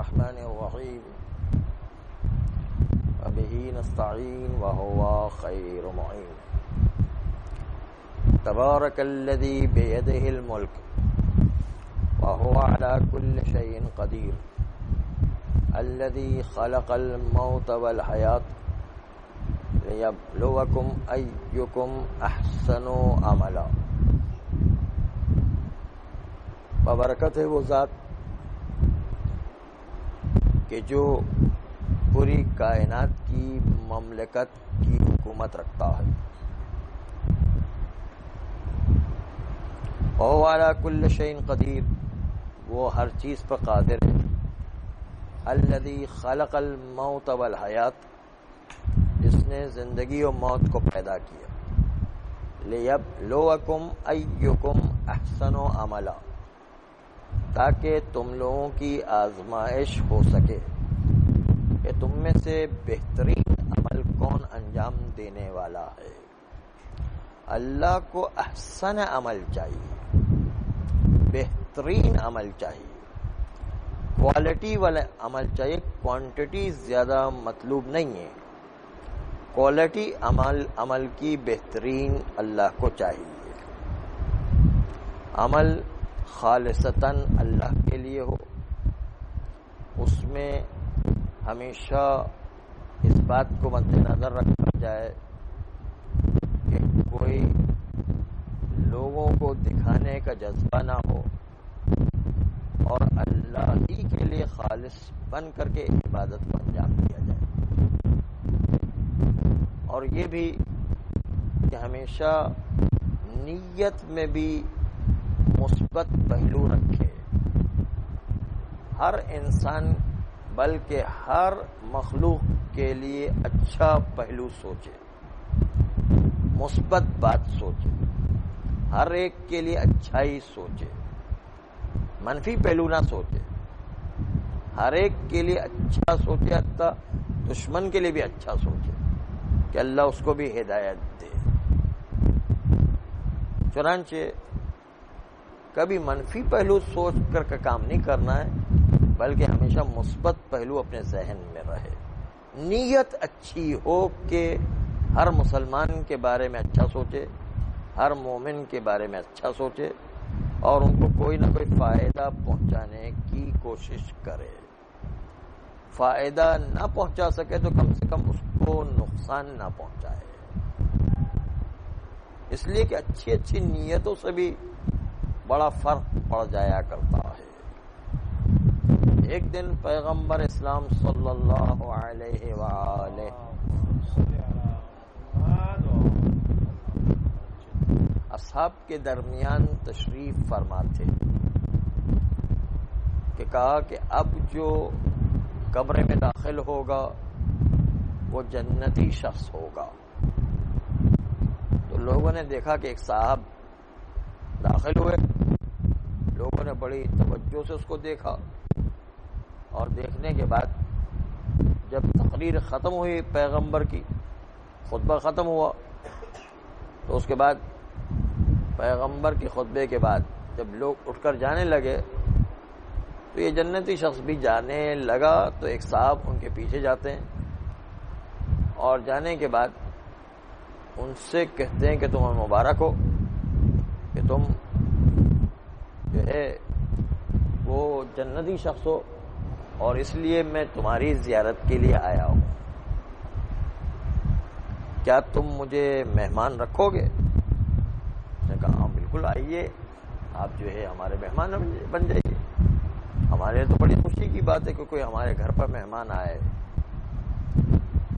الرحمن الرحيم وبه نستعين وهو خير معين تبارك الذي بيده الملك وهو على كل شيء قدير الذي خلق الموت والحياة ليبلوكم أيكم أحسن عملا. ببرکت ہے وہ ذات کہ جو پوری کائنات کی مملکت کی حکومت رکھتا ہے. وَهُوَ عَلَى كُلِّ شَيْءٍ قَدِيرٌ، وہ ہر چیز پر قادر ہے. الَّذِي خَلَقَ الْمَوْتَ وَالْحَيَاةَ، جس نے زندگی و موت کو پیدا کیا. لِيَبْلُوَكُمْ أَيُّكُمْ أَحْسَنُ عَمَلًا، تاکہ تم لوگوں کی آزمائش ہو سکے کہ تم میں سے بہترین عمل کون انجام دینے والا ہے. اللہ کو احسن عمل چاہیے، بہترین عمل چاہیے، کوالٹی والا عمل چاہیے. کوانٹٹی زیادہ مطلوب نہیں ہے، کوالٹی عمل کی بہترین اللہ کو چاہیے. عمل خالصتاً اللہ کے لیے ہو، اس میں ہمیشہ اس بات کو مد نظر رکھا جائے کہ کوئی لوگوں کو دکھانے کا جذبہ نہ ہو اور اللہ ہی کے لیے خالص بن کر کے عبادت کو انجام دیا جائے. اور یہ بھی کہ ہمیشہ نیت میں بھی مثبت پہلو رکھے. ہر انسان بلکہ ہر مخلوق کے لیے اچھا پہلو سوچے، مثبت بات سوچے، ہر ایک کے لیے اچھائی سوچے، منفی پہلو نہ سوچے. ہر ایک کے لیے اچھا سوچے، حتی دشمن کے لیے بھی اچھا سوچے کہ اللہ اس کو بھی ہدایت دے. چنانچہ کبھی منفی پہلو سوچ کر کا کام نہیں کرنا ہے، بلکہ ہمیشہ مثبت پہلو اپنے ذہن میں رہے. نیت اچھی ہو کہ ہر مسلمان کے بارے میں اچھا سوچے، ہر مومن کے بارے میں اچھا سوچے اور ان کو کوئی نہ کوئی فائدہ پہنچانے کی کوشش کرے. فائدہ نہ پہنچا سکے تو کم سے کم اس کو نقصان نہ پہنچائے. اس لیے کہ اچھی اچھی نیتوں سے بھی بڑا فرق پڑ جایا کرتا ہے. ایک دن پیغمبر اسلام صلی اللہ علیہ وآلہ اصحاب کے درمیان تشریف فرما تھے کہ کہا کہ اب جو قبر میں داخل ہوگا وہ جنتی شخص ہوگا. تو لوگوں نے دیکھا کہ ایک صاحب داخل ہوئے، لوگوں نے بڑی توجہ سے اس کو دیکھا اور دیکھنے کے بعد جب تقریر ختم ہوئی، پیغمبر کی خطبہ ختم ہوا، تو اس کے بعد پیغمبر کے خطبے کے بعد جب لوگ اٹھ کر جانے لگے تو یہ جنتی شخص بھی جانے لگا. تو ایک صاحب ان کے پیچھے جاتے ہیں اور جانے کے بعد ان سے کہتے ہیں کہ تمہیں مبارک ہو کہ تم جو ہے وہ جنتی شخص ہو اور اس لیے میں تمہاری زیارت کے لیے آیا ہوں. کیا تم مجھے مہمان رکھو گے؟ اس نے کہا ہاں بالکل، آئیے، آپ جو ہے ہمارے مہمان بن جائیے. ہمارے تو بڑی خوشی کی بات ہے کہ کوئی ہمارے گھر پر مہمان آئے.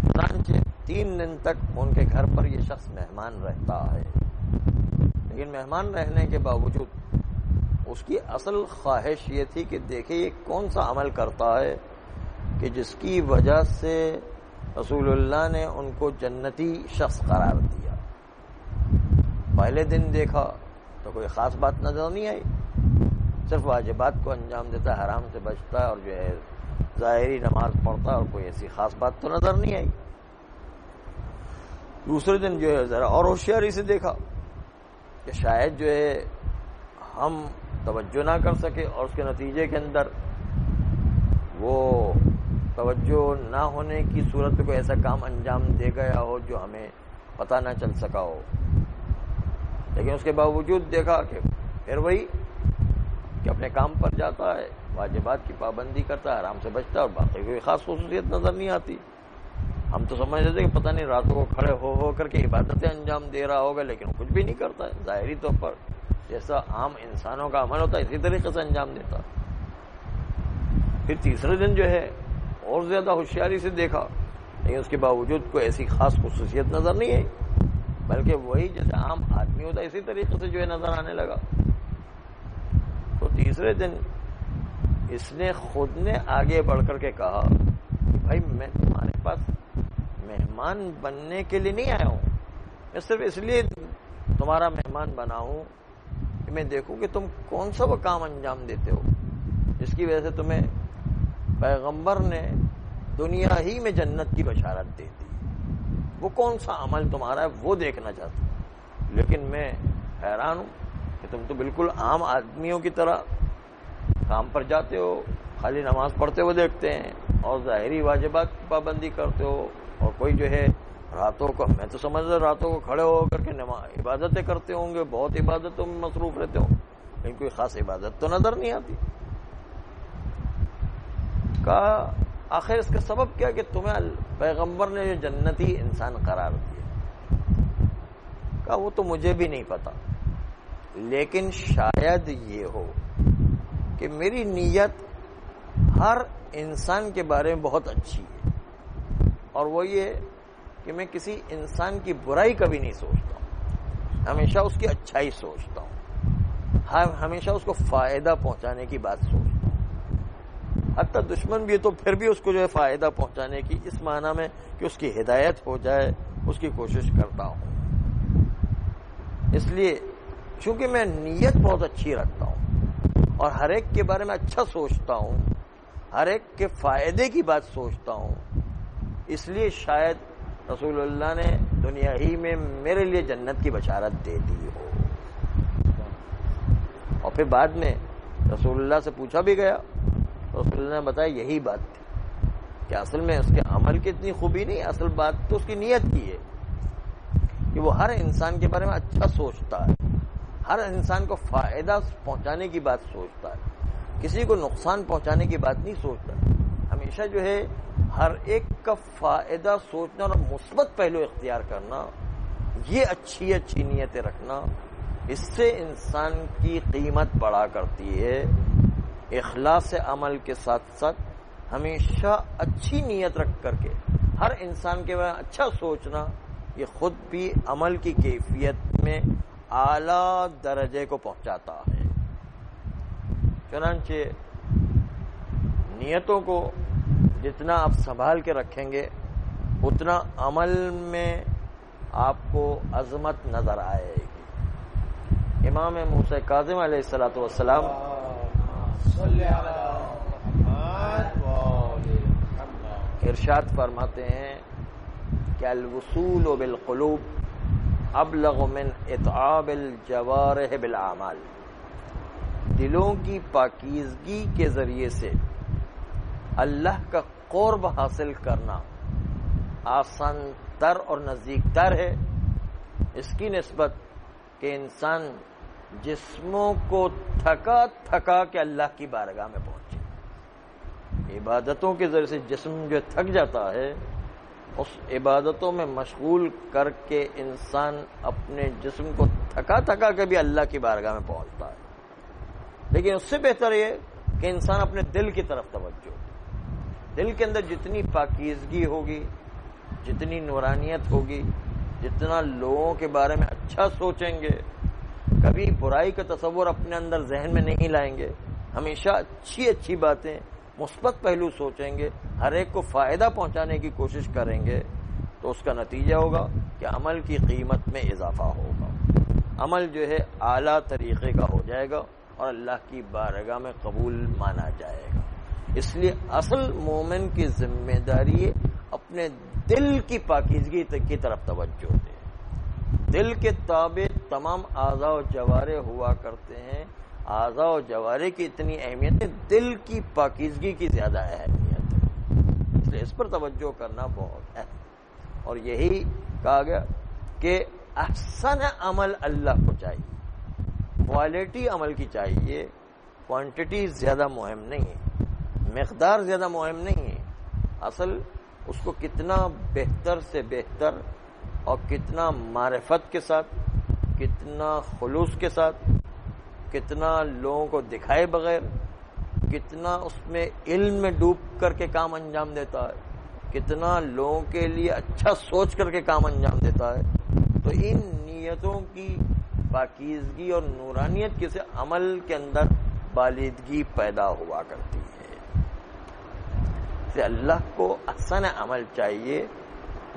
چنانچہ 3 دن تک ان کے گھر پر یہ شخص مہمان رہتا ہے. لیکن مہمان رہنے کے باوجود اس کی اصل خواہش یہ تھی کہ دیکھیں یہ کون سا عمل کرتا ہے کہ جس کی وجہ سے رسول اللہ نے ان کو جنتی شخص قرار دیا. پہلے دن دیکھا تو کوئی خاص بات نظر نہیں آئی، صرف واجبات کو انجام دیتا ہے، حرام سے بچتا ہے اور جو ہے ظاہری نماز پڑھتا ہے اور کوئی ایسی خاص بات تو نظر نہیں آئی. دوسرے دن جو ہے ذرا اور ہوشیاری سے دیکھا کہ شاید جو ہے ہم توجہ نہ کر سکے اور اس کے نتیجے کے اندر وہ توجہ نہ ہونے کی صورت میں کوئی ایسا کام انجام دے گیا ہو جو ہمیں پتہ نہ چل سکا ہو، لیکن اس کے باوجود دیکھا کہ پھر وہی کہ اپنے کام پر جاتا ہے، واجبات کی پابندی کرتا ہے، آرام سے بچتا ہے، اور باقی کوئی خاص خصوصیت نظر نہیں آتی۔ ہم تو سمجھ رہے تھے کہ پتہ نہیں راتوں کو کھڑے ہو کر کے عبادتیں انجام دے رہا ہوگا، لیکن وہ کچھ بھی نہیں کرتا ہے، ظاہری طور پر جیسا عام انسانوں کا عمل ہوتا ہے اسی طریقے سے انجام دیتا۔ پھر تیسرے دن جو ہے اور زیادہ ہوشیاری سے دیکھا، لیکن اس کے باوجود کوئی ایسی خاص خصوصیت نظر نہیں آئی، بلکہ وہی جیسے عام آدمی ہوتا ہے اسی طریقے سے جو ہے نظر آنے لگا۔ تو تیسرے دن اس نے خود نے آگے بڑھ کر کے کہا کہ بھائی میں تمہارے پاس مہمان بننے کے لیے نہیں آیا ہوں، میں صرف اس لیے تمہارا مہمان بنا ہوں کہ میں دیکھوں کہ تم کون سا وہ کام انجام دیتے ہو جس کی وجہ سے تمہیں پیغمبر نے دنیا ہی میں جنت کی بشارت دے دی، وہ کون سا عمل تمہارا ہے وہ دیکھنا چاہتا ہوں۔ لیکن میں حیران ہوں کہ تم تو بالکل عام آدمیوں کی طرح کام پر جاتے ہو، خالی نماز پڑھتے ہوئے دیکھتے ہیں اور ظاہری واجبات کی پابندی کرتے ہو، اور کوئی جو ہے راتوں کو، میں تو سمجھ رہا راتوں کو کھڑے ہو کر کے عبادتیں کرتے ہوں گے، بہت عبادتوں میں مصروف رہتے ہوں، لیکن کوئی خاص عبادت تو نظر نہیں آتی۔ کہا آخر اس کا سبب کیا کہ تمہیں پیغمبر نے جو جنتی انسان قرار دیا؟ کہا وہ تو مجھے بھی نہیں پتا، لیکن شاید یہ ہو کہ میری نیت ہر انسان کے بارے میں بہت اچھی ہے، اور وہ یہ کہ میں کسی انسان کی برائی کبھی نہیں سوچتا ہوں، ہمیشہ اس کی اچھائی سوچتا ہوں، ہمیشہ اس کو فائدہ پہنچانے کی بات سوچتا ہوں، حتیٰ دشمن بھی ہے تو پھر بھی اس کو جو ہے فائدہ پہنچانے کی، اس معنی میں کہ اس کی ہدایت ہو جائے اس کی کوشش کرتا ہوں۔ اس لیے چونکہ میں نیت بہت اچھی رکھتا ہوں اور ہر ایک کے بارے میں اچھا سوچتا ہوں، ہر ایک کے فائدے کی بات سوچتا ہوں، اس لیے شاید رسول اللہ نے دنیا ہی میں میرے لیے جنت کی بشارت دے دی ہو۔ اور پھر بعد میں رسول اللہ سے پوچھا بھی گیا، رسول اللہ نے بتایا یہی بات تھی کہ اصل میں اس کے عمل کی اتنی خوبی نہیں، اصل بات تو اس کی نیت کی ہے کہ وہ ہر انسان کے بارے میں اچھا سوچتا ہے، ہر انسان کو فائدہ پہنچانے کی بات سوچتا ہے، کسی کو نقصان پہنچانے کی بات نہیں سوچتا، ہمیشہ جو ہے ہر ایک کا فائدہ سوچنا اور مثبت پہلو اختیار کرنا، یہ اچھی اچھی نیتیں رکھنا، اس سے انسان کی قیمت بڑھا کرتی ہے۔ اخلاص عمل کے ساتھ ساتھ ہمیشہ اچھی نیت رکھ کر کے ہر انسان کے بارے میں اچھا سوچنا، یہ خود بھی عمل کی کیفیت میں اعلیٰ درجے کو پہنچاتا ہے۔ چنانچہ نیتوں کو جتنا آپ سنبھال کے رکھیں گے اتنا عمل میں آپ کو عظمت نظر آئے گی۔ امام موسیٰ کاظم علیہ الصلوۃ والسلام ارشاد فرماتے ہیں کہ الوصول بالقلوب ابلغ من اتعاب الجوارح بالاعمال، دلوں کی پاکیزگی کے ذریعے سے اللہ کا قرب حاصل کرنا آسان تر اور نزدیک تر ہے اس کی نسبت کہ انسان جسموں کو تھکا تھکا کے اللہ کی بارگاہ میں پہنچے۔ عبادتوں کے ذریعے سے جسم جو تھک جاتا ہے، اس عبادتوں میں مشغول کر کے انسان اپنے جسم کو تھکا تھکا کے بھی اللہ کی بارگاہ میں پہنچتا ہے، لیکن اس سے بہتر یہ کہ انسان اپنے دل کی طرف توجہ، دل کے اندر جتنی پاکیزگی ہوگی، جتنی نورانیت ہوگی، جتنا لوگوں کے بارے میں اچھا سوچیں گے، کبھی برائی کا تصور اپنے اندر ذہن میں نہیں لائیں گے، ہمیشہ اچھی اچھی باتیں، مثبت پہلو سوچیں گے، ہر ایک کو فائدہ پہنچانے کی کوشش کریں گے، تو اس کا نتیجہ ہوگا کہ عمل کی قیمت میں اضافہ ہوگا، عمل جو ہے اعلیٰ طریقے کا ہو جائے گا اور اللہ کی بارگاہ میں قبول مانا جائے گا۔ اس لیے اصل مومن کی ذمہ داری اپنے دل کی پاکیزگی کی طرف توجہ دے۔ دل کے تابع تمام اعضاء و جوارح ہوا کرتے ہیں، اعضاء و جوارح کی اتنی اہمیت ہے، دل کی پاکیزگی کی زیادہ اہمیت ہے۔ لیے اس پر توجہ کرنا بہت ہے. اور یہی کہا گیا کہ احسن عمل اللہ کو چاہیے, کوالٹی عمل کی چاہیے, کوانٹٹی زیادہ مہم نہیں ہے, مقدار زیادہ مہم نہیں ہے. اصل اس کو کتنا بہتر سے بہتر اور کتنا معرفت کے ساتھ, کتنا خلوص کے ساتھ, کتنا لوگوں کو دکھائے بغیر, کتنا اس میں علم میں ڈوب کر کے کام انجام دیتا ہے, کتنا لوگوں کے لیے اچھا سوچ کر کے کام انجام دیتا ہے. تو ان نیتوں کی پاکیزگی اور نورانیت کے سے عمل کے اندر بالغی پیدا ہوا کرتی ہے. سے اللہ کو احسن عمل چاہیے,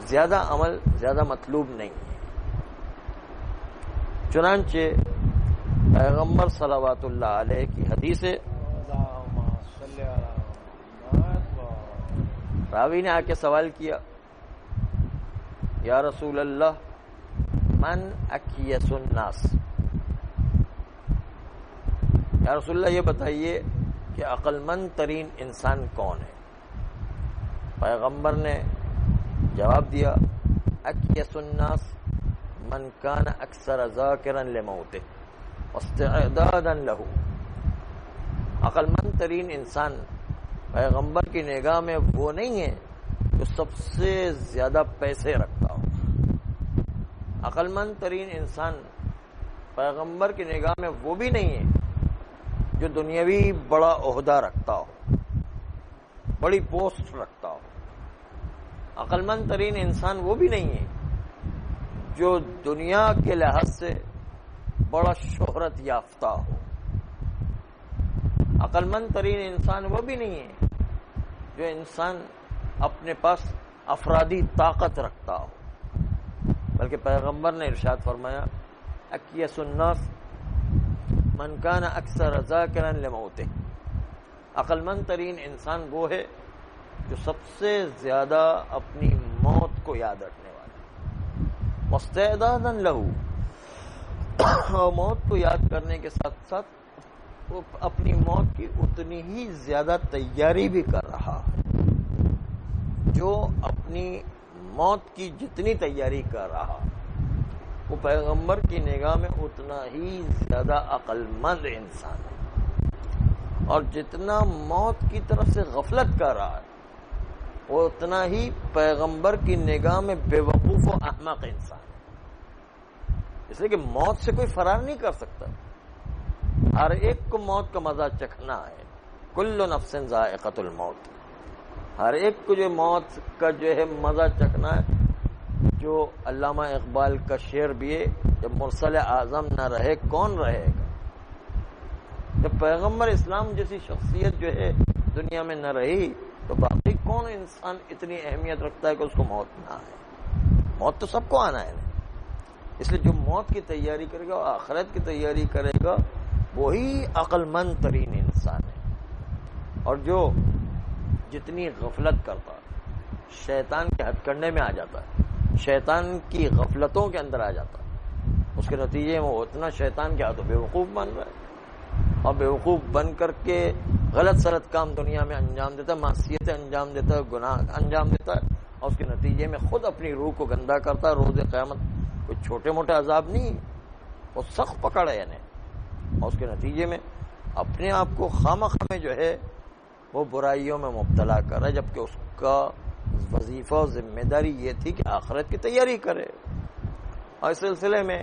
زیادہ عمل زیادہ مطلوب نہیں ہے. چنانچہ پیغمبر صلوات اللہ علیہ کی حدیث ہے, راوی نے آ کے سوال کیا, یا رسول اللہ من اکیس الناس, یا رسول اللہ یہ بتائیے کہ عقل مند ترین انسان کون ہے؟ پیغمبر نے جواب دیا, اکیس الناس من کان اکثر ذاکرا لموتہ واستعدادا لہ. عقل مند ترین انسان پیغمبر کی نگاہ میں وہ نہیں ہے جو سب سے زیادہ پیسے رکھتا ہو. عقل مند ترین انسان پیغمبر کی نگاہ میں وہ بھی نہیں ہے جو دنیاوی بڑا عہدہ رکھتا ہو, بڑی پوسٹ رکھتا ہو. عقل مند ترین انسان وہ بھی نہیں ہے جو دنیا کے لحاظ سے بڑا شہرت یافتہ ہو. عقل مند ترین انسان وہ بھی نہیں ہے جو انسان اپنے پاس افرادی طاقت رکھتا ہو, بلکہ پیغمبر نے ارشاد فرمایا, اکیس الناس من کان اکثر ذاکرا لموتہ. عقل مند ترین انسان وہ ہے جو سب سے زیادہ اپنی موت کو یاد رکھنے والا, مستعدادا لہ, اور موت کو یاد کرنے کے ساتھ ساتھ وہ اپنی موت کی اتنی ہی زیادہ تیاری بھی کر رہا ہے جو اپنی موت کی جتنی تیاری کر رہا, وہ پیغمبر کی نگاہ میں اتنا ہی زیادہ عقل مند انسان ہے. اور جتنا موت کی طرف سے غفلت کر رہا ہے وہ اتنا ہی پیغمبر کی نگاہ میں بے وقوف و احمق انسان ہے. اس لیے کہ موت سے کوئی فرار نہیں کر سکتا, ہر ایک کو موت کا مزہ چکھنا ہے. کل نفس ذائقۃ الموت, ہر ایک کو جو موت کا جو ہے مزہ چکھنا ہے. جو علامہ اقبال کا شعر بھی ہے, جب مرسل اعظم نہ رہے کون رہے گا. جب پیغمبر اسلام جیسی شخصیت جو ہے دنیا میں نہ رہی تو باقی کون انسان اتنی اہمیت رکھتا ہے کہ اس کو موت نہ آئے. موت تو سب کو آنا ہے. اس لیے جو موت کی تیاری کرے گا اور آخرت کی تیاری کرے گا وہی عقل مند ترین انسان ہے. اور جو جتنی غفلت کرتا ہے شیطان کے ہتھ کنڈے میں آ جاتا ہے, شیطان کی غفلتوں کے اندر آ جاتا ہے, اس کے نتیجے میں وہ اتنا شیطان کے ہاتھوں بے وقوف بن رہا ہے, اور بے وقوف بن کر کے غلط سلط کام دنیا میں انجام دیتا ہے, معصیتیں انجام دیتا ہے, گناہ انجام دیتا ہے, اور اس کے نتیجے میں خود اپنی روح کو گندا کرتا ہے. روز قیامت کوئی چھوٹے موٹے عذاب نہیں, وہ سخت پکڑ ہے یعنی, اور اس کے نتیجے میں اپنے آپ کو خامخواہ میں جو ہے وہ برائیوں میں مبتلا کر رہا ہے, جبکہ اس کا وظیفہ و ذمہ داری یہ تھی کہ آخرت کی تیاری کرے. اور اس سلسلے میں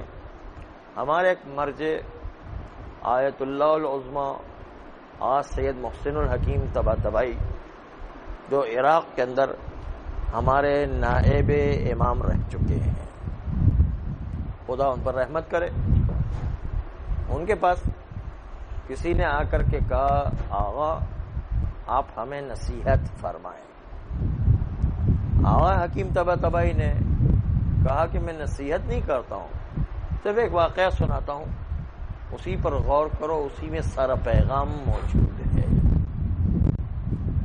ہمارے ایک مرجع آیت اللہ العظمی آج سید محسن الحکیم طباطبائی جو عراق کے اندر ہمارے نائب امام رہ چکے ہیں, خدا ان پر رحمت کرے. ان کے پاس کسی نے آ کر کے کہا, آغا آپ ہمیں نصیحت فرمائیں. آغا حکیم طباطبائی نے کہا کہ میں نصیحت نہیں کرتا ہوں, صرف ایک واقعہ سناتا ہوں, اسی پر غور کرو, اسی میں سارا پیغام موجود ہے.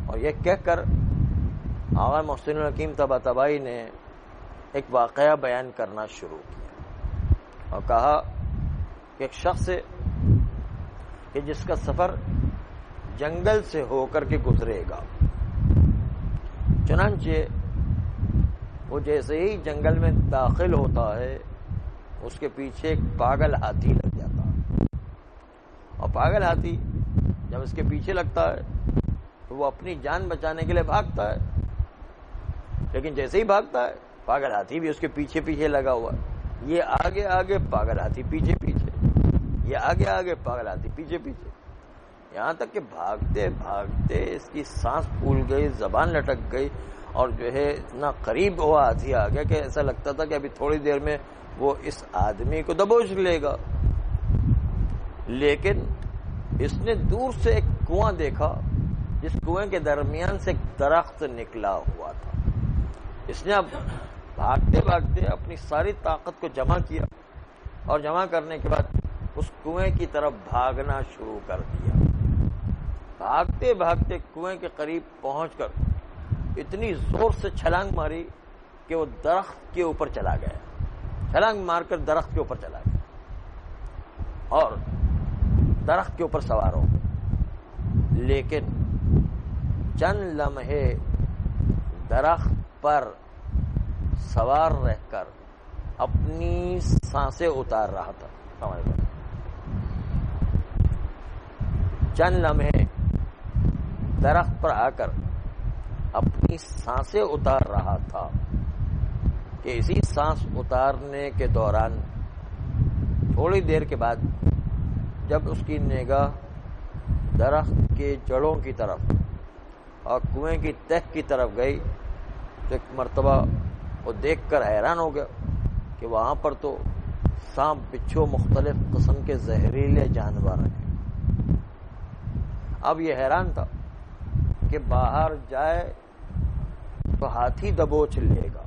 اور یہ کہہ کر آغا محسن الحکیم طباطبائی نے ایک واقعہ بیان کرنا شروع کیا اور کہا کہ ایک شخص کہ جس کا سفر جنگل سے ہو کر کے گزرے گا, چنانچہ وہ جیسے ہی جنگل میں داخل ہوتا ہے اس کے پیچھے ایک پاگل ہاتھی لگ جاتا ہے، اور پاگل ہاتھی جب اس کے پیچھے لگتا ہے تو وہ اپنی جان بچانے کے لیے بھاگتا ہے، لیکن جیسے ہی بھاگتا ہے پاگل ہاتھی بھی اس کے پیچھے پیچھے لگا ہوا ہے، یہ آگے آگے پاگل ہاتھی پیچھے پیچھے، یہ آگے آگے پاگل ہاتھی پیچھے پیچھے، یہاں تک کہ بھاگتے بھاگتے اس کی سانس پھول گئی، زبان لٹک گئی، اور جو ہے اتنا قریب ہوا ہاتھی آ گیا کہ ایسا لگتا تھا کہ ابھی تھوڑی دیر میں وہ اس آدمی کو دبوچ لے گا۔ لیکن اس نے دور سے ایک کنواں دیکھا، جس کنویں کے درمیان سے ایک درخت نکلا ہوا تھا۔ اس نے اب بھاگتے بھاگتے اپنی ساری طاقت کو جمع کیا، اور جمع کرنے کے بعد اس کنویں کی طرف بھاگنا شروع کر دیا۔ بھاگتے بھاگتے کنویں کے قریب پہنچ کر اتنی زور سے چھلانگ ماری کہ وہ درخت کے اوپر چلا گیا، چھلانگ مار کر درخت کے اوپر چلا گیا اور درخت کے اوپر سوار ہو گیا۔ لیکن چند لمحے درخت پر سوار رہ کر اپنی سانسیں اتار رہا تھا، چند لمحے درخت پر آ کر اپنی سانسیں اتار رہا تھا کہ اسی سانس اتارنے کے دوران تھوڑی دیر کے بعد جب اس کی نگاہ درخت کے جڑوں کی طرف اور کنویں کی تہ کی طرف گئی تو ایک مرتبہ وہ دیکھ کر حیران ہو گیا کہ وہاں پر تو سانپ، بچھو، مختلف قسم کے زہریلے جانور ہیں۔ اب یہ حیران تھا کہ باہر جائے تو ہاتھی دبوچ لے گا،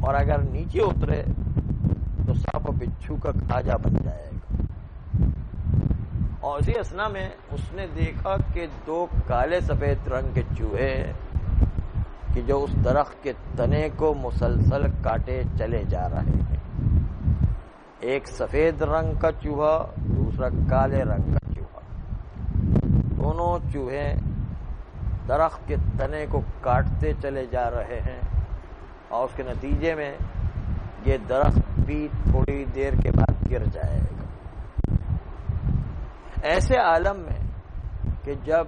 اور اگر نیچے اترے تو سانپ و بچھو کا کھاجا بن جائے گا۔ اور اسی اثنا میں اس نے دیکھا کہ دو کالے سفید رنگ کے چوہے کہ جو اس درخت کے تنے کو مسلسل کاٹے چلے جا رہے ہیں، ایک سفید رنگ کا چوہا، دوسرا کالے رنگ کا چوہا۔ دونوں چوہے درخت کے تنے کو کاٹتے چلے جا رہے ہیں، اور اس کے نتیجے میں یہ درخت بھی تھوڑی دیر کے بعد گر جائے گا۔ ایسے عالم میں کہ جب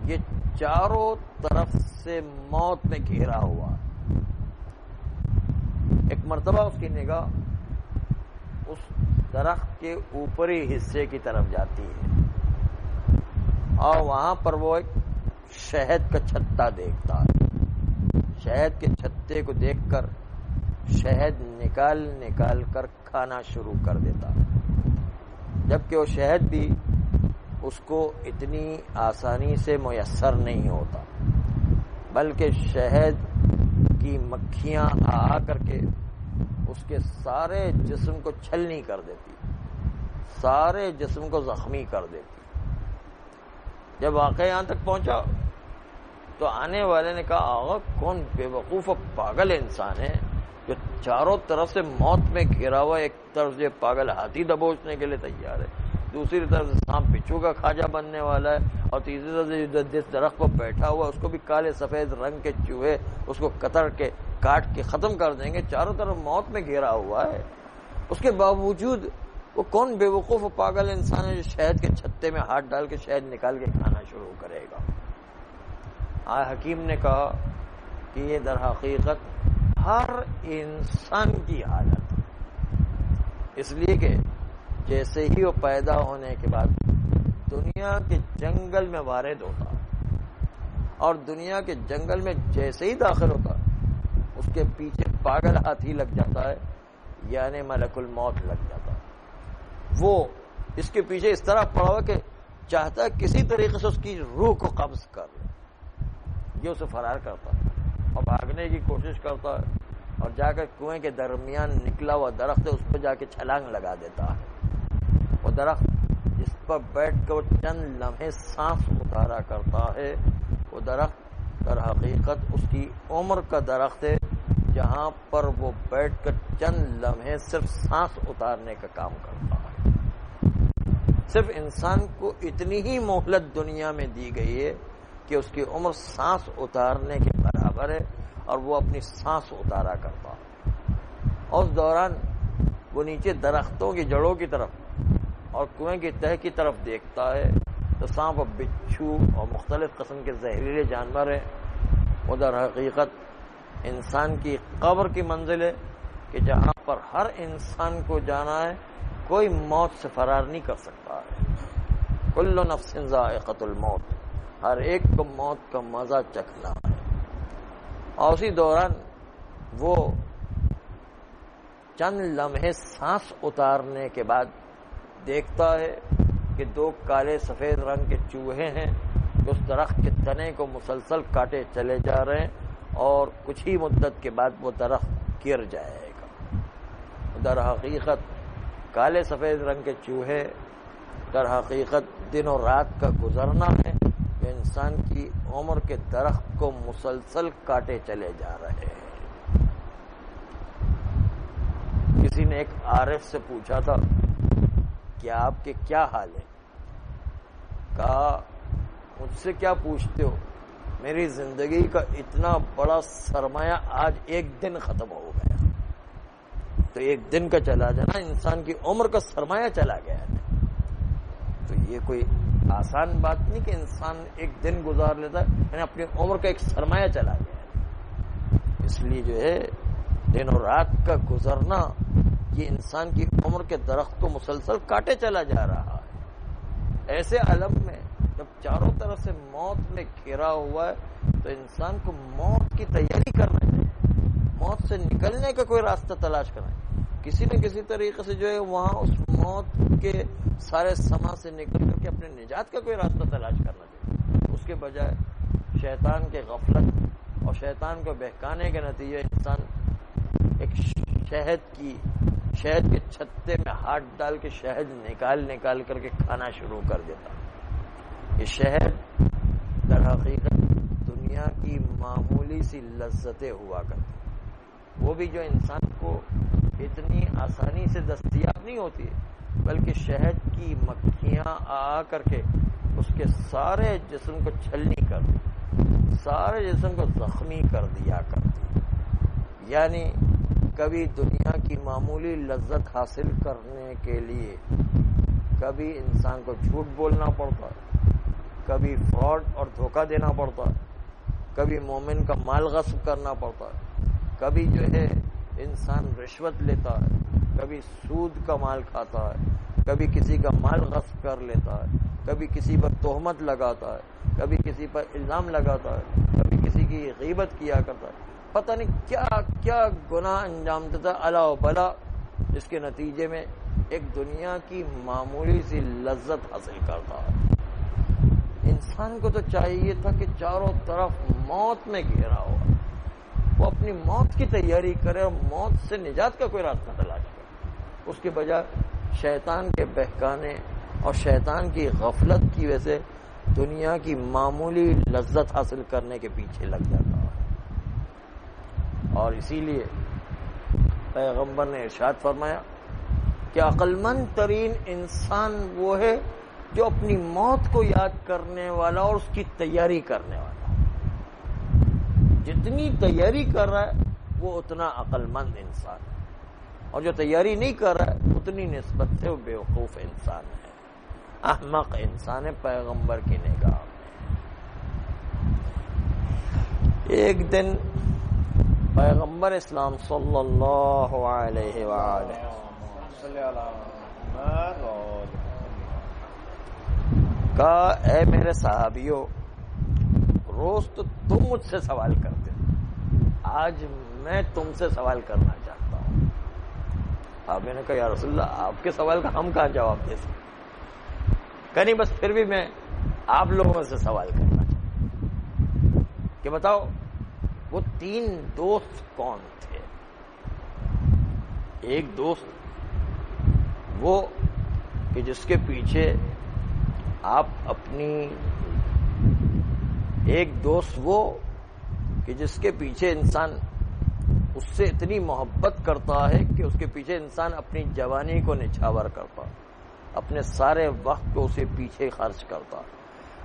یہ چاروں طرف سے موت میں گھیرا ہوا، ایک مرتبہ اس کی نگاہ اس درخت کے اوپری حصے کی طرف جاتی ہے، اور وہاں پر وہ ایک شہد کا چھتا دیکھتا ہے۔ شہد کے چھتے کو دیکھ کر شہد نکال نکال کر کھانا شروع کر دیتا، جبکہ وہ شہد بھی اس کو اتنی آسانی سے میسر نہیں ہوتا، بلکہ شہد کی مکھیاں آ کر کے اس کے سارے جسم کو چھلنی کر دیتی، سارے جسم کو زخمی کر دیتی۔ جب واقعہ یہاں تک پہنچا تو آنے والے نے کہا، آغا کون بے وقوف و پاگل انسان ہے جو چاروں طرف سے موت میں گھرا ہوا، ایک طرف سے پاگل ہاتھی دبوچنے کے لیے تیار ہے، دوسری طرف سے سانپ بچھو کا کھاجا بننے والا ہے، اور تیسری طرف سے جس درخت پر بیٹھا ہوا اس کو بھی کالے سفید رنگ کے چوہے اس کو کتر کے کاٹ کے ختم کر دیں گے، چاروں طرف موت میں گھیرا ہوا ہے۔ اس کے باوجود وہ کون بے وقوف و پاگل انسان ہے جو شہد کے چھتے میں ہاتھ ڈال کے شہد نکال کے کھانا شروع کرے گا؟ حکیم نے کہا کہ یہ در حقیقت ہر انسان کی حالت ہے، اس لیے کہ جیسے ہی وہ پیدا ہونے کے بعد دنیا کے جنگل میں وارد ہوتا، اور دنیا کے جنگل میں جیسے ہی داخل ہوتا اس کے پیچھے پاگل ہاتھی لگ جاتا ہے، یعنی ملک الموت لگ جاتا ہے۔ وہ اس کے پیچھے اس طرح پڑا ہوا کہ چاہتا ہے کسی طریقے سے اس کی روح کو قبض کر لے، یہ اسے فرار کرتا ہے اور بھاگنے کی کوشش کرتا ہے، اور جا کر کنویں کے درمیان نکلا ہوا درخت ہے اس پہ جا کے چھلانگ لگا دیتا ہے۔ وہ درخت جس پر بیٹھ کر وہ چند لمحے سانس اتارا کرتا ہے، وہ درخت در حقیقت اس کی عمر کا درخت ہے، جہاں پر وہ بیٹھ کر چند لمحے صرف سانس اتارنے کا کام کرتا ہے۔ صرف انسان کو اتنی ہی مہلت دنیا میں دی گئی ہے کہ اس کی عمر سانس اتارنے کے برابر ہے اور وہ اپنی سانس اتارا کرتا ہے، اور اس دوران وہ نیچے درختوں کی جڑوں کی طرف اور کنویں کی تہہ کی طرف دیکھتا ہے تو سانپ اور بچھو اور مختلف قسم کے زہریلے جانور ہیں۔ وہ در حقیقت انسان کی قبر کی منزل ہے کہ جہاں پر ہر انسان کو جانا ہے، کوئی موت سے فرار نہیں کر سکتا ہے۔ کل نفس ذائقۃ الموت، ہر ایک کو موت کا مزہ چکھنا ہے۔ اور اسی دوران وہ چند لمحے سانس اتارنے کے بعد دیکھتا ہے کہ دو کالے سفید رنگ کے چوہے ہیں جو اس درخت کے تنے کو مسلسل کاٹے چلے جا رہے ہیں، اور کچھ ہی مدت کے بعد وہ درخت گر جائے گا۔ در حقیقت کالے سفید رنگ کے چوہے در حقیقت دن و رات کا گزرنا ہے جو انسان کی عمر کے درخت کو مسلسل کاٹے چلے جا رہے ہیں۔ کسی نے ایک عارف سے پوچھا تھا کہ آپ کے کیا حال ہے؟ کہا مجھ سے کیا پوچھتے ہو، میری زندگی کا اتنا بڑا سرمایہ آج ایک دن ختم ہو گیا۔ تو ایک دن کا چلا جانا انسان کی عمر کا سرمایہ چلا گیا ہے۔ تو یہ کوئی آسان بات نہیں کہ انسان ایک دن گزار لیتا ہے، یعنی اپنی عمر کا ایک سرمایہ چلا گیا ہے۔ اس لیے جو ہے دن و رات کا گزرنا یہ انسان کی عمر کے درخت کو مسلسل کاٹے چلا جا رہا ہے۔ ایسے عالم میں جب چاروں طرف سے موت میں گھیرا ہوا ہے تو انسان کو موت کی تیاری کرنا چاہیے، موت سے نکلنے کا کوئی راستہ تلاش کرنا ہے، کسی نہ کسی طریقے سے جو ہے وہاں اس موت کے سارے سما سے نکل کر کے اپنے نجات کا کوئی راستہ تلاش کرنا چاہیے۔ اس کے بجائے شیطان کے غفلت اور شیطان کو بہکانے کے نتیجے انسان ایک شہد کے چھتے میں ہاتھ ڈال کے شہد نکال کر کے کھانا شروع کر دیتا۔ یہ شہد در حقیقت دنیا کی معمولی سی لذتیں ہوا کرتی، وہ بھی جو انسان کو اتنی آسانی سے دستیاب نہیں ہوتی ہے، بلکہ شہد کی مکھیاں آ کر کے اس کے سارے جسم کو چھلنی کر دی، سارے جسم کو زخمی کر دیا کرتی۔ یعنی کبھی دنیا کی معمولی لذت حاصل کرنے کے لیے کبھی انسان کو جھوٹ بولنا پڑتا ہے، کبھی فراڈ اور دھوکہ دینا پڑتا ہے، کبھی مومن کا مال غصب کرنا پڑتا ہے، کبھی جو ہے انسان رشوت لیتا ہے، کبھی سود کا مال کھاتا ہے، کبھی کسی کا مال غصب کر لیتا ہے، کبھی کسی پر تہمت لگاتا ہے، کبھی کسی پر الزام لگاتا ہے، کبھی کسی کی غیبت کیا کرتا ہے، پتہ نہیں کیا کیا گناہ انجام دیتا ہے الا و بلا، جس کے نتیجے میں ایک دنیا کی معمولی سی لذت حاصل کرتا ہے۔ انسان کو تو چاہیے تھا کہ چاروں طرف موت میں گھیرا ہوا، وہ اپنی موت کی تیاری کرے اور موت سے نجات کا کوئی راستہ تلاش کرے، اس کے بجائے شیطان کے بہکانے اور شیطان کی غفلت کی وجہ سے دنیا کی معمولی لذت حاصل کرنے کے پیچھے لگ جاتا ہے۔ اور اسی لیے پیغمبر نے ارشاد فرمایا کہ عقل مند ترین انسان وہ ہے جو اپنی موت کو یاد کرنے والا اور اس کی تیاری کرنے والا۔ جتنی تیاری کر رہا ہے وہ اتنا عقل مند انسان ہے، اور جو تیاری نہیں کر رہا ہے اتنی نسبت سے وہ بیوقوف انسان ہے، احمق انسان ہے پیغمبر کی نگاہ میں۔ ایک دن پیغمبر اسلام صلی اللہ علیہ وآلہ کہا اے میرے صحابیوں، روز تو تم مجھ سے سوال کرتے ہو، آج میں تم سے سوال کرنا چاہتا ہوں۔ آپ نے کہا یا رسول اللہ آپ کے سوال کا ہم کہاں جواب دے سکتے؟ کہ نہیں بس پھر بھی میں آپ لوگوں سے سوال کرنا چاہتا ہوں کہ بتاؤ وہ تین دوست کون تھے؟ ایک دوست وہ کہ جس کے پیچھے آپ اپنی، ایک دوست وہ کہ جس کے پیچھے انسان اس سے اتنی محبت کرتا ہے کہ اس کے پیچھے انسان اپنی جوانی کو نچھاور کرتا، اپنے سارے وقت کو اسے پیچھے خرچ کرتا،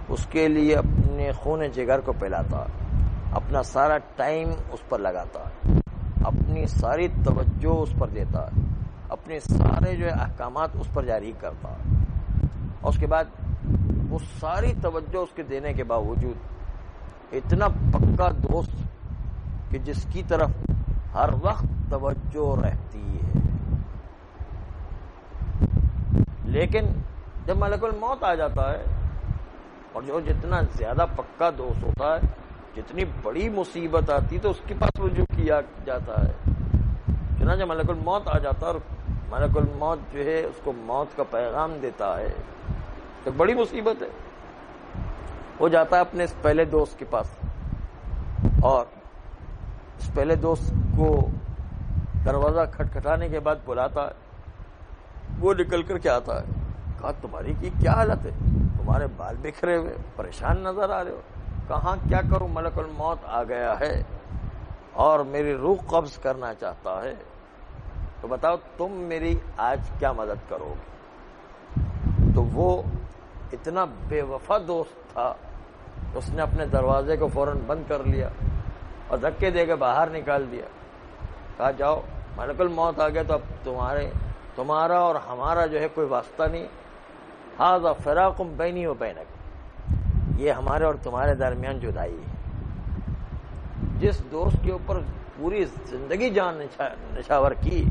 اس کے لیے اپنی اپنے خون جگر کو پلاتا، اپنا سارا ٹائم اس پر لگاتا، اپنی ساری توجہ اس پر دیتا، اپنے سارے جو احکامات اس پر جاری کرتا، اور اس کے بعد وہ ساری توجہ اس کے دینے کے باوجود اتنا پکا دوست کہ جس کی طرف ہر وقت توجہ رہتی ہے. لیکن جب ملک الموت آ جاتا ہے، اور جو جتنا زیادہ پکا دوست ہوتا ہے، جتنی بڑی مصیبت آتی تو اس کے پاس رجوع کیا جاتا ہے. چنانچہ ملک الموت آ جاتا ہے، اور ملک الموت جو ہے اس کو موت کا پیغام دیتا ہے. تو بڑی مصیبت ہے. وہ جاتا ہے اپنے اس پہلے دوست کے پاس، اور اس پہلے دوست کو دروازہ کھٹکھٹانے کے بعد بلاتا ہے. وہ نکل کر کے آتا ہے. کہا تمہاری کی کیا حالت ہے؟ تمہارے بال بکھرے ہوئے، پریشان نظر آ رہے ہو. کہاں کیا کروں، ملک الموت آ گیا ہے اور میری روح قبض کرنا چاہتا ہے. تو بتاؤ تم میری آج کیا مدد کرو گے؟ تو وہ اتنا بے وفا دوست تھا، اس نے اپنے دروازے کو فوراً بند کر لیا اور دھکے دے کے باہر نکال دیا. کہا جاؤ، ملک الموت آ گیا تو اب تمہارا اور ہمارا جو ہے کوئی واسطہ نہیں. ھذا فراق بینی و بینک، یہ ہمارے اور تمہارے درمیان جدائی ہے. جس دوست کے اوپر پوری زندگی جان نشاور کی،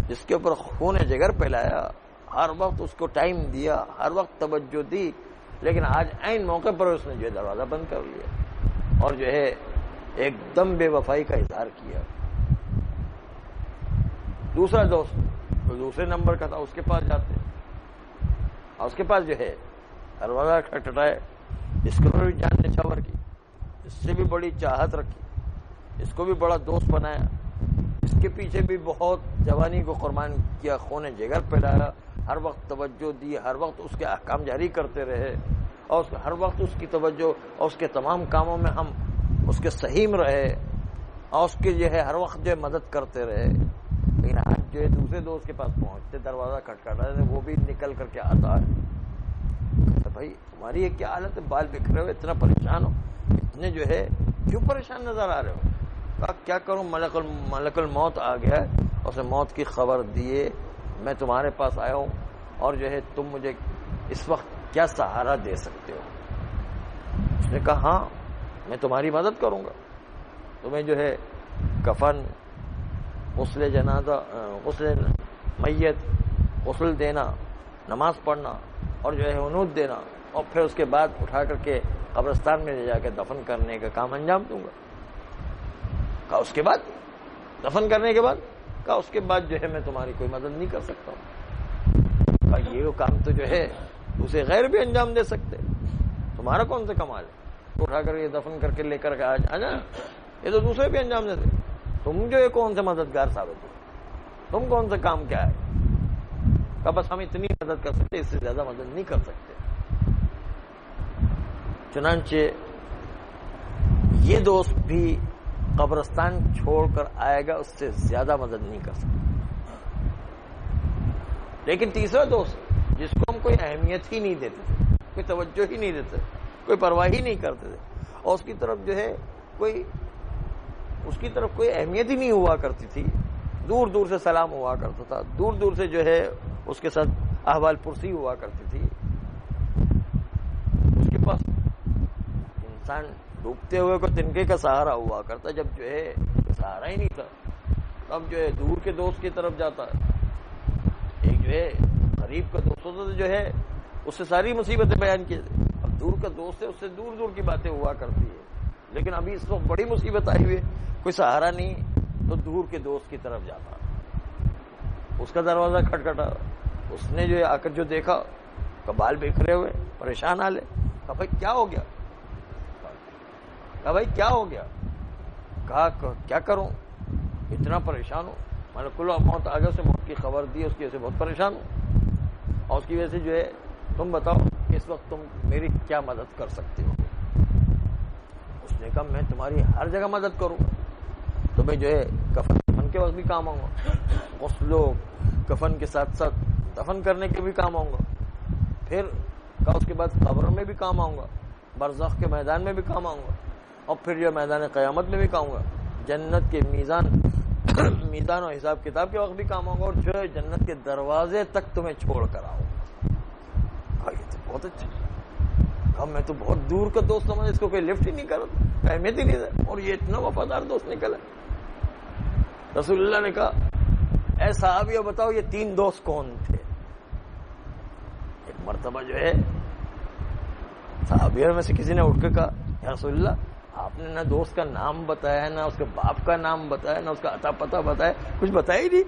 جس کے اوپر خون جگر پلایا، ہر وقت اس کو ٹائم دیا، ہر وقت توجہ دی، لیکن آج عین موقع پر اس نے جو ہے دروازہ بند کر لیا اور جو ہے ایک دم بے وفائی کا اظہار کیا. دوسرا دوست جو دوسرے نمبر کا تھا، اس کے پاس جاتے اور اس کے پاس جو ہے دروازہ کھٹکھٹائے. اس کے اوپر بھی جان نچھاور کی، اس سے بھی بڑی چاہت رکھی، اس کو بھی بڑا دوست بنایا، اس کے پیچھے بھی بہت جوانی کو قربان کیا، خون جگر پلایا، ہر وقت توجہ دی، ہر وقت اس کے احکام جاری کرتے رہے، اور ہر وقت اس کی توجہ اور اس کے تمام کاموں میں ہم اس کے سہیم رہے، اور اس کے جو ہے ہر وقت جو ہے مدد کرتے رہے. لیکن آج جو ہے دوسرے دوست کے پاس پہنچتے، دروازہ کھٹکھٹاتے، وہ بھی نکل کر کے آتا ہے. کہتا بھائی تمہاری یہ کیا حالت ہے؟ بال بکھرے ہوئے، اتنا پریشان ہو، اتنے جو ہے کیوں پریشان نظر آ رہے ہو؟ کہا کیا کروں، ملک الموت آ گیا، اسے موت کی خبر دیے، میں تمہارے پاس آیا ہوں، اور جو ہے تم مجھے اس وقت کیا سہارا دے سکتے ہو؟ اس نے کہا ہاں میں تمہاری مدد کروں گا. تمہیں جو ہے کفن، غسل جنازہ، غسل میت، غسل دینا، نماز پڑھنا، اور جو ہے عنود دینا، اور پھر اس کے بعد اٹھا کر کے قبرستان میں لے جا کے دفن کرنے کا کام انجام دوں گا. کہا اس کے بعد دفن کرنے کے بعد؟ کہا اس کے بعد جو ہے میں تمہاری کوئی مدد نہیں کر سکتا ہوں. کہا یہ کام تو جو ہے اسے غیر بھی انجام دے سکتے، تمہارا کون سا کمال ہے؟ اٹھا کر یہ دفن کر کے لے کر کے آ جا، یہ تو دوسرے بھی انجام دیتے. تم جو ہے کون سے مددگار ثابت ہو؟ تم کون سا کام کیا ہے؟ کہا بس ہم اتنی مدد کر سکتے، اس سے زیادہ مدد نہیں کر سکتے. چنانچہ یہ دوست بھی قبرستان چھوڑ کر آئے گا، اس سے زیادہ مدد نہیں کر سکتا. لیکن تیسرا دوست جس کو ہم کوئی اہمیت ہی نہیں دیتے تھے، کوئی توجہ ہی نہیں دیتے، کوئی پرواہ ہی نہیں کرتے تھے، اور اس کی طرف جو ہے کوئی اہمیت ہی نہیں ہوا کرتی تھی، دور دور سے سلام ہوا کرتا تھا، دور دور سے جو ہے اس کے ساتھ احوال پرسی ہوا کرتی تھی. اس کے پاس انسان ڈوبتے ہوئے کو تنکے کا سہارا ہوا کرتا، جب جو ہے سہارا ہی نہیں تھا تب جو ہے دور کے دوست کی طرف جاتا ہے. ایک جو ہے قریب کا دوست ہوتا جو ہے اس سے ساری مصیبتیں بیان کی جاتی. اب دور کا دوست ہے، اس سے دور دور کی باتیں ہوا کرتی ہے. لیکن ابھی اس وقت بڑی مصیبت آئی ہوئی ہے، کوئی سہارا نہیں، تو دور کے دوست کی طرف جاتا. اس کا دروازہ کھٹکھٹا، اس نے جو ہے آ کر جو دیکھا، بال بکھرے ہوئے، پریشان حال ہے. کہا بھائی کیا ہو گیا؟ کہا بھائی کیا ہو گیا؟ کہا کیا کروں، اتنا پریشان ہوں، ملک الموت آگے سے موت کی خبر دی، اس کی وجہ سے بہت پریشان ہوں، اور اس کی وجہ سے جو ہے تم بتاؤ اس وقت تم میری کیا مدد کر سکتے ہو؟ اس نے کہا میں تمہاری ہر جگہ مدد کروں گا، تمہیں جو ہے کفن کے وقت بھی کام آؤں گا، غسل و کفن کے ساتھ ساتھ دفن کرنے کے بھی کام آؤں گا، پھر کہا اس کے بعد قبر میں بھی کام آؤں گا، برزخ کے میدان میں بھی کام آؤں گا، اور پھر جو میدان قیامت میں بھی کام آؤں گا، جنت کے میزان اور حساب کتاب کے وقت بھی کام آؤں گا، اور جو ہے جنت کے دروازے تک تمہیں چھوڑ کر آؤں گا۔ یہ تو بہت اچھا، اب میں تو بہت دور کا دوست ہوں، اس کو کوئی لفٹ ہی نہیں کر، اہمیت ہی نہیں ہے، اور یہ اتنا وفادار دوست نکلا۔ رسول اللہ نے کہا اے صحابیوں بتاؤ یہ 3 دوست کون تھے؟ ایک مرتبہ جو ہے صحابیوں میں سے کسی نے اٹھ کے کہا یا رسول اللہ آپ نے نہ دوست کا نام بتایا، نہ اس کے باپ کا نام بتایا، نہ اس کا عطا پتہ بتایا، کچھ بتایا ہی نہیں،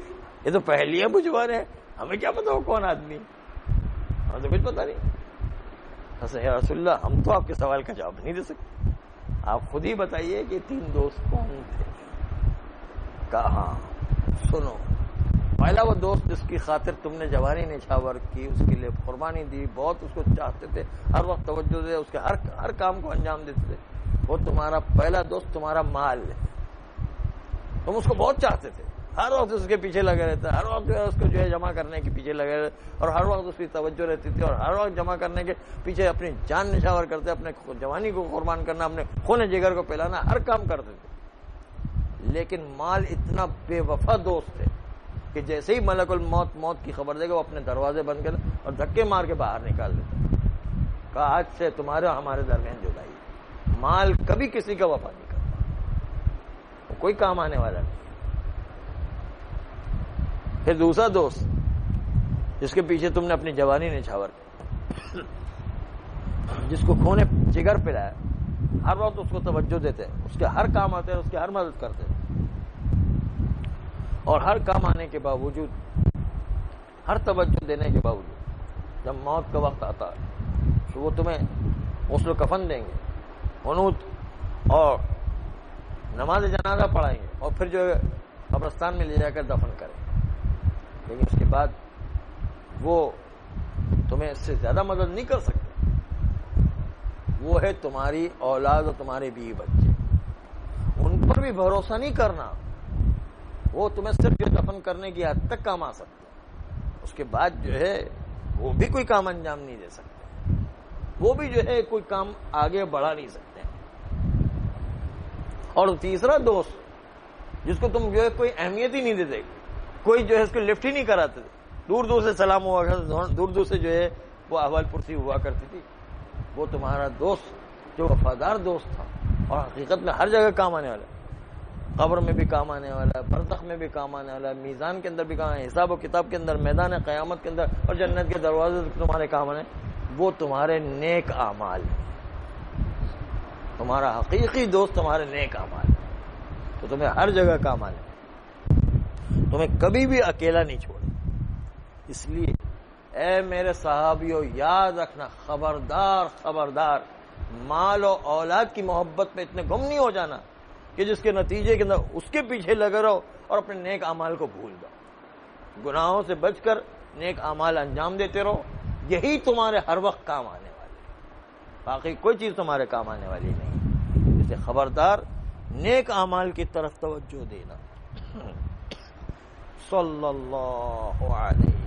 یہ تو پہلیاں بجوا رہے ہیں، ہمیں کیا پتا وہ کون آدمی، ہمیں تو کچھ پتا نہیں۔ یا رسول اللہ ہم تو آپ کے سوال کا جواب نہیں دے سکتے، آپ خود ہی بتائیے کہ 3 دوست کون تھے؟ کہا سنو، پہلا وہ دوست جس کی خاطر تم نے جوانی نچھاور کی، اس کے لیے قربانی دی، بہت اس کو چاہتے تھے، ہر وقت توجہ دے، اس کے ہر کام کو انجام دیتے تھے، وہ تمہارا پہلا دوست تمہارا مال ہے، تم اس کو بہت چاہتے تھے، ہر وقت اس کے پیچھے لگے رہتے، ہر وقت جو ہے اس کو جو ہے جمع کرنے کے پیچھے لگے رہتے، اور ہر وقت اس کی توجہ رہتی تھی، اور ہر وقت جمع کرنے کے پیچھے اپنی جان نچھاور کرتے، اپنے جوانی کو قربان کرنا، اپنے خون جگر کو پلانا، ہر کام کرتے تھے۔ لیکن مال اتنا بے وفا دوست ہے کہ جیسے ہی ملک الموت موت کی خبر دے گا وہ اپنے دروازے بند کر اور دھکے مار کے باہر نکال دیتا، کہا آج سے تمہارے اور ہمارے درمیان جدائی۔ مال کبھی کسی کا وفا نہیں کرتا، وہ کوئی کام آنے والا نہیں۔ پھر دوسرا دوست جس کے پیچھے تم نے اپنی جوانی نچھاور، جس کو خون جگر پلایا، ہر وقت اس کو توجہ دیتے، اس کے ہر کام آتے، اس کی ہر مدد کرتے، اور ہر کام آنے کے باوجود، ہر توجہ دینے کے باوجود جب موت کا وقت آتا ہے تو وہ تمہیں غسل و کفن دیں گے، قنوت اور نماز جنازہ پڑھائیں گے، اور پھر جو ہے قبرستان میں لے جا کر دفن کریں گے، لیکن اس کے بعد وہ تمہیں اس سے زیادہ مدد نہیں کر سکتے۔ وہ ہے تمہاری اولاد اور تمہارے بیوی بچے، ان پر بھی بھروسہ نہیں کرنا، وہ تمہیں صرف دفن کرنے کی حد تک کام آ سکتے، اس کے بعد جو ہے وہ بھی کوئی کام انجام نہیں دے سکتے، وہ بھی جو ہے کوئی کام آگے بڑھا نہیں سکتے۔ اور تیسرا دوست جس کو تم جو ہے کوئی اہمیت ہی نہیں دیتے، کوئی جو ہے اس کو لفٹ ہی نہیں کراتے، دور دور سے سلام ہوا کرتا، دور دور سے جو ہے وہ احوال پرسی ہوا کرتی تھی، وہ تمہارا دوست جو وفادار دوست تھا اور حقیقت میں ہر جگہ کام آنے والا ہے، قبر میں بھی کام آنے والا ہے، برزخ میں بھی کام آنے والا ہے، میزان کے اندر بھی کام، حساب و کتاب کے اندر، میدان قیامت کے اندر، اور جنت کے دروازے تمہارے کام آنے، وہ تمہارے نیک اعمال، تمہارا حقیقی دوست تمہارے نیک اعمال، تو تمہیں ہر جگہ کام آنے، تمہیں کبھی بھی اکیلا نہیں چھوڑے۔ اس لیے اے میرے صحابیوں یاد رکھنا، خبردار خبردار، مال و اولاد کی محبت میں اتنے گم نہیں ہو جانا کہ جس کے نتیجے کے اندر اس کے پیچھے لگے رہو اور اپنے نیک اعمال کو بھول جاؤ۔ گناہوں سے بچ کر نیک اعمال انجام دیتے رہو، یہی تمہارے ہر وقت کام آنے والے، باقی کوئی چیز تمہارے کام آنے والی نہیں۔ اسے خبردار نیک اعمال کی طرف توجہ دینا۔ صلی اللہ علیہ